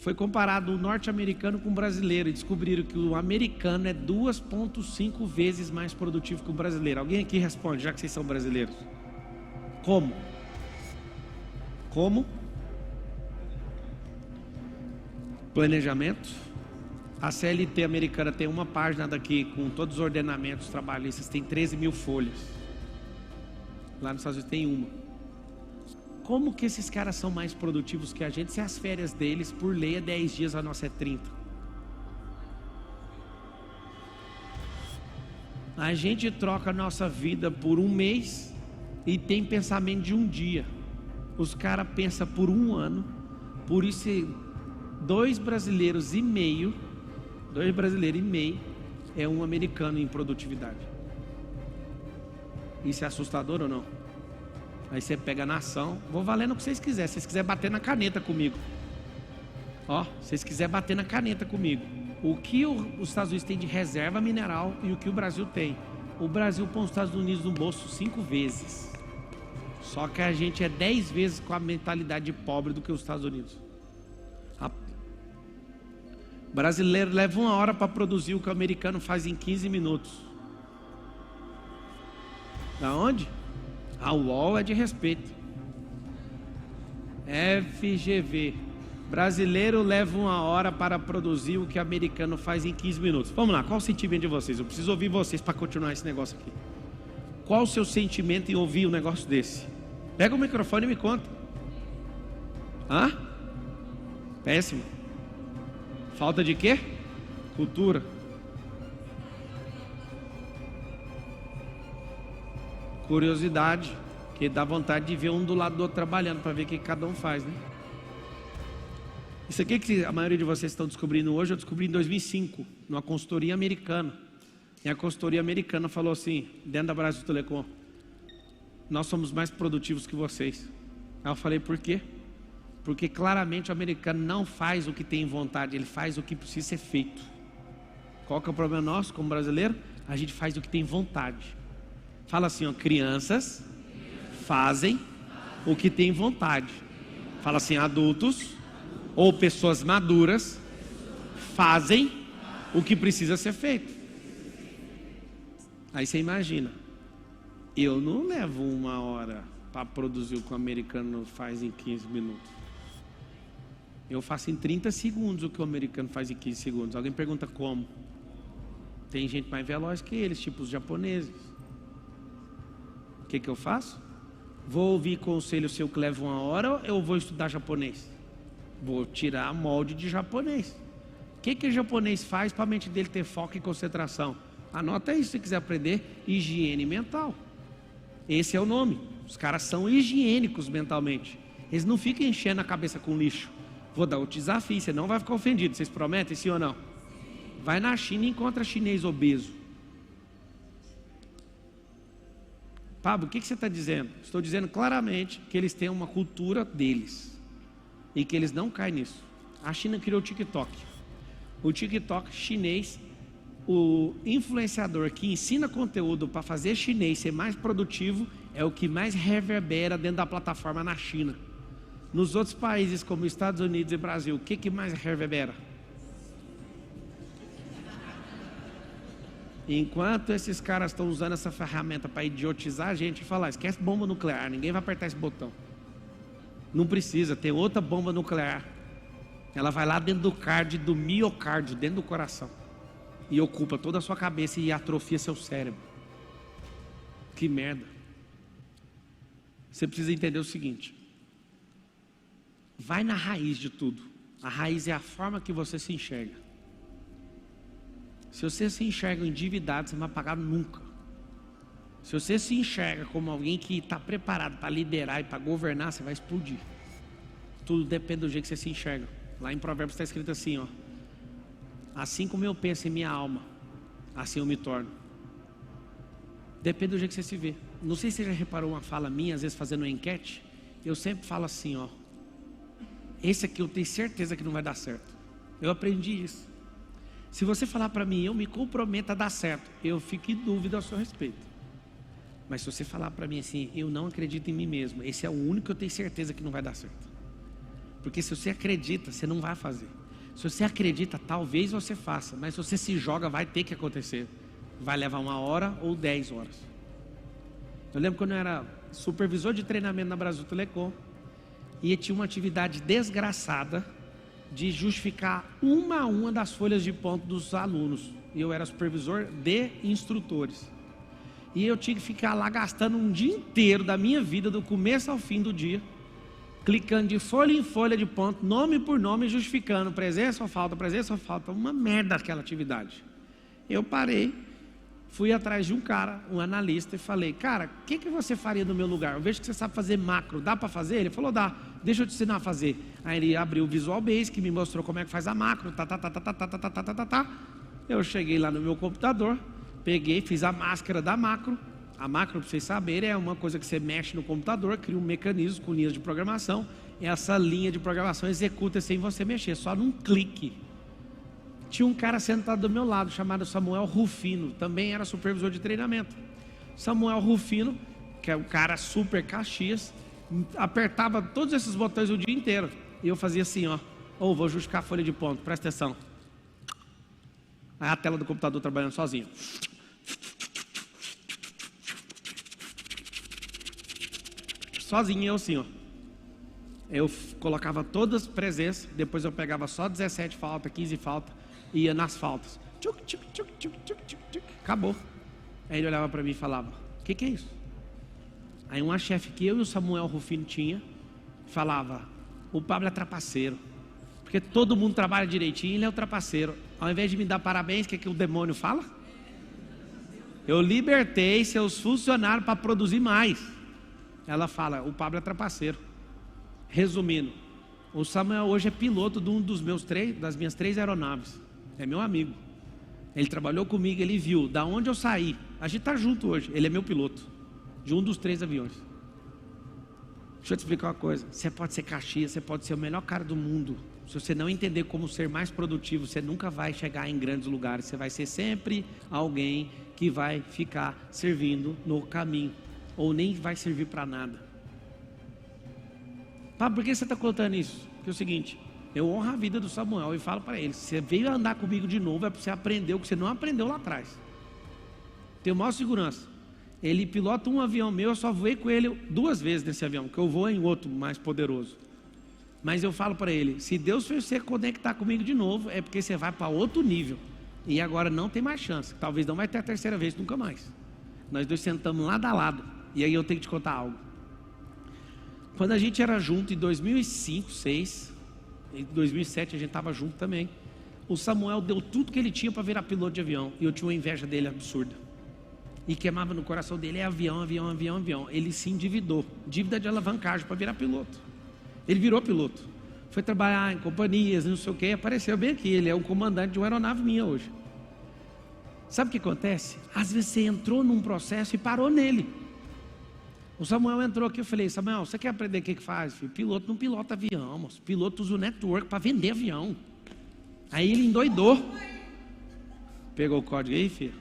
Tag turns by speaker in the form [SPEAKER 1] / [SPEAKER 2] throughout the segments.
[SPEAKER 1] Foi comparado o norte-americano com o brasileiro e descobriram que o americano é 2,5 vezes mais produtivo que o brasileiro. Alguém aqui responde, já que vocês são brasileiros. Como? Como? Planejamento. A CLT americana tem uma página daqui com todos os ordenamentos trabalhistas, tem 13 mil folhas. Lá nos Estados Unidos tem uma. Como que esses caras são mais produtivos que a gente se as férias deles, por lei, é 10 dias, a nossa é 30? A gente troca a nossa vida por um mês e tem pensamento de um dia. Os caras pensam por um ano. Por isso, 2 brasileiros e meio é um americano em produtividade. Isso é assustador ou não? Aí você pega a nação, vou valendo o que vocês quiserem. Se vocês quiserem bater na caneta comigo, ó, se vocês quiserem bater na caneta comigo, o que os Estados Unidos tem de reserva mineral e o que o Brasil tem. O Brasil põe os Estados Unidos no bolso 5 vezes. Só que a gente é 10 vezes com a mentalidade pobre do que os Estados Unidos. O brasileiro leva 1 hora para produzir o que o americano faz em 15 minutos. Da onde? A UOL é de respeito. FGV. Brasileiro leva 1 hora para produzir o que o americano faz em 15 minutos. Vamos lá, qual o sentimento de vocês? Eu preciso ouvir vocês para continuar esse negócio aqui. Qual o seu sentimento em ouvir um negócio desse? Pega o microfone e me conta. Hã? Péssimo. Falta de quê? Cultura. Curiosidade, que dá vontade de ver um do lado do outro trabalhando, para ver o que cada um faz, né? Isso aqui que a maioria de vocês estão descobrindo hoje, eu descobri em 2005, numa consultoria americana. E a consultoria americana falou assim, dentro da Brasil Telecom: nós somos mais produtivos que vocês. Aí eu falei, por quê? Porque claramente o americano não faz o que tem vontade, ele faz o que precisa ser feito. Qual que é o problema nosso como brasileiro? A gente faz o que tem vontade. Fala assim, ó, crianças fazem o que tem vontade. Fala assim, adultos ou pessoas maduras fazem o que precisa ser feito. Aí você imagina, eu não levo 1 hora para produzir o que o americano faz em 15 minutos. Eu faço em 30 segundos o que o americano faz em 15 segundos. Alguém pergunta como? Tem gente mais veloz que eles, tipo os japoneses. O que eu faço? Vou ouvir conselho seu que leva 1 hora, ou eu vou estudar japonês? Vou tirar molde de japonês. O que o japonês faz para a mente dele ter foco e concentração? Anota aí se você quiser aprender. Higiene mental. Esse é o nome. Os caras são higiênicos mentalmente. Eles não ficam enchendo a cabeça com lixo. Vou dar o desafio, você não vai ficar ofendido. Vocês prometem, sim ou não? Vai na China e encontra chinês obeso. Pablo, o que você está dizendo? Estou dizendo claramente que eles têm uma cultura deles e que eles não caem nisso. A China criou o TikTok. O TikTok chinês, o influenciador que ensina conteúdo para fazer chinês ser mais produtivo é o que mais reverbera dentro da plataforma na China. Nos outros países como Estados Unidos e Brasil, o que mais reverbera? Enquanto esses caras estão usando essa ferramenta para idiotizar a gente e falar, esquece bomba nuclear, ninguém vai apertar esse botão. Não precisa, tem outra bomba nuclear. Ela vai lá dentro do cardio, do miocárdio, dentro do coração. E ocupa toda a sua cabeça e atrofia seu cérebro. Que merda. Você precisa entender o seguinte. Vai na raiz de tudo. A raiz é a forma que você se enxerga. Se você se enxerga endividado, você não vai pagar nunca. Se você se enxerga como alguém que está preparado para liderar e para governar, você vai explodir. Tudo depende do jeito que você se enxerga. Lá em Provérbios está escrito assim, ó: assim como eu penso em minha alma, assim eu me torno. Depende do jeito que você se vê. Não sei se você já reparou uma fala minha, às vezes fazendo uma enquete. Eu sempre falo assim, ó: esse aqui eu tenho certeza que não vai dar certo. Eu aprendi isso. Se você falar para mim, eu me comprometo a dar certo, eu fico em dúvida a seu respeito. Mas se você falar para mim assim, eu não acredito em mim mesmo, esse é o único que eu tenho certeza que não vai dar certo. Porque se você acredita, você não vai fazer. Se você acredita, talvez você faça. Mas se você se joga, vai ter que acontecer. Vai levar 1 hora ou 10 horas. Eu lembro quando eu era supervisor de treinamento na Brasil Telecom. E tinha uma atividade desgraçada de justificar uma a uma das folhas de ponto dos alunos. E eu era supervisor de instrutores. E eu tinha que ficar lá gastando um dia inteiro da minha vida, do começo ao fim do dia, clicando de folha em folha de ponto, nome por nome, justificando presença ou falta. Uma merda aquela atividade. Eu parei, fui atrás de um cara, um analista, e falei: cara, o que você faria no meu lugar? Eu vejo que você sabe fazer macro, dá para fazer? Ele falou: dá, deixa eu te ensinar a fazer. Aí ele abriu o Visual Basic, me mostrou como é que faz a macro, Eu cheguei lá no meu computador, peguei, fiz a máscara da macro. A macro, para vocês saberem, é uma coisa que você mexe no computador, cria um mecanismo com linhas de programação, e essa linha de programação executa sem você mexer, só num clique. Tinha um cara sentado do meu lado, chamado Samuel Rufino, também era supervisor de treinamento. Samuel Rufino, que é um cara super Caxias, apertava todos esses botões o dia inteiro. E eu fazia assim, ó: vou justificar a folha de ponto, presta atenção. Aí a tela do computador trabalhando sozinho. Sozinho, eu assim, ó. Eu colocava todas as presenças, depois eu pegava só 17 faltas, 15 faltas, e ia nas faltas. Acabou. Aí ele olhava para mim e falava: o que é isso? Aí uma chefe que eu e o Samuel Rufino tinha, falava: o Pablo é trapaceiro, porque todo mundo trabalha direitinho, ele é o trapaceiro. Ao invés de me dar parabéns, o que o demônio fala? Eu libertei seus funcionários para produzir mais. Ela fala: o Pablo é trapaceiro. Resumindo, o Samuel hoje é piloto de das minhas 3 aeronaves. É meu amigo. Ele trabalhou comigo, ele viu da onde eu saí. A gente está junto hoje. Ele é meu piloto de um dos 3 aviões. Deixa eu te explicar uma coisa: você pode ser Caxias, você pode ser o melhor cara do mundo. Se você não entender como ser mais produtivo, você nunca vai chegar em grandes lugares. Você vai ser sempre alguém que vai ficar servindo no caminho, ou nem vai servir para nada. Por que você está contando isso? Porque é o seguinte: eu honro a vida do Samuel e falo para ele: se você veio andar comigo de novo, é para você aprender o que você não aprendeu lá atrás. Tenho maior segurança. Ele pilota um avião meu, eu só voei com ele 2 vezes nesse avião, que eu vou em outro mais poderoso. Mas eu falo para ele: se Deus fez você conectar comigo de novo, é porque você vai para outro nível. E agora não tem mais chance. Talvez não vai ter a 3ª vez, nunca mais. Nós 2 sentamos lado a lado. E aí eu tenho que te contar algo. Quando a gente era junto em 2005, 2006, em 2007 a gente estava junto também. O Samuel deu tudo que ele tinha para virar piloto de avião. E eu tinha uma inveja dele absurda. E queimava no coração dele: é avião. Ele se endividou. Dívida de alavancagem para virar piloto. Ele virou piloto. Foi trabalhar em companhias, não sei o que. Apareceu bem aqui. Ele é um comandante de uma aeronave minha hoje. Sabe o que acontece? Às vezes você entrou num processo e parou nele. O Samuel entrou aqui, eu falei: Samuel, você quer aprender o que faz? Filho, piloto não pilota avião, moço. Piloto usa o network para vender avião. Aí ele endoidou. Pegou o código aí, filho?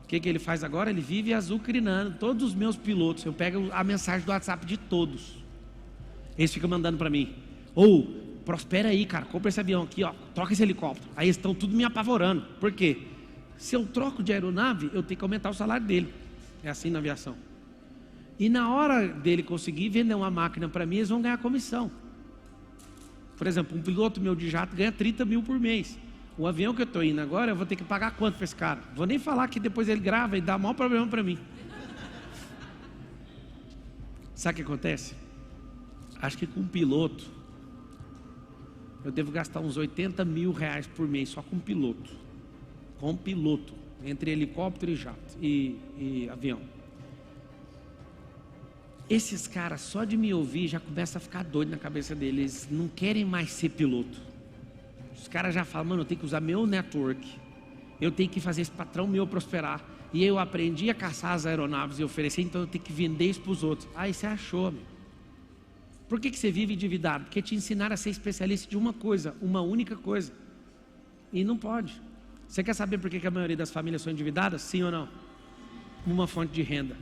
[SPEAKER 1] O que ele faz agora? Ele vive azucrinando todos os meus pilotos. Eu pego a mensagem do WhatsApp de todos. Eles ficam mandando para mim: prospera aí, cara, compra esse avião aqui, ó, troca esse helicóptero. Aí eles estão tudo me apavorando. Por quê? Se eu troco de aeronave, eu tenho que aumentar o salário dele. É assim na aviação. E na hora dele conseguir vender uma máquina para mim, eles vão ganhar comissão. Por exemplo, um piloto meu de jato ganha 30 mil por mês. O avião que eu estou indo agora, eu vou ter que pagar quanto para esse cara? Vou nem falar que depois ele grava e dá o maior problema para mim. Sabe o que acontece? Acho que com um piloto, eu devo gastar uns 80 mil reais por mês só com piloto. Com piloto, entre helicóptero e jato e avião. Esses caras, só de me ouvir, já começa a ficar doido na cabeça deles. Eles não querem mais ser piloto. Os caras já falam: mano, eu tenho que usar meu network. Eu tenho que fazer esse patrão meu prosperar. E eu aprendi a caçar as aeronaves e oferecer, então eu tenho que vender isso para os outros. Aí você achou, meu. Por que você vive endividado? Porque te ensinaram a ser especialista de uma coisa, uma única coisa. E não pode. Você quer saber por que a maioria das famílias são endividadas? Sim ou não? Uma fonte de renda.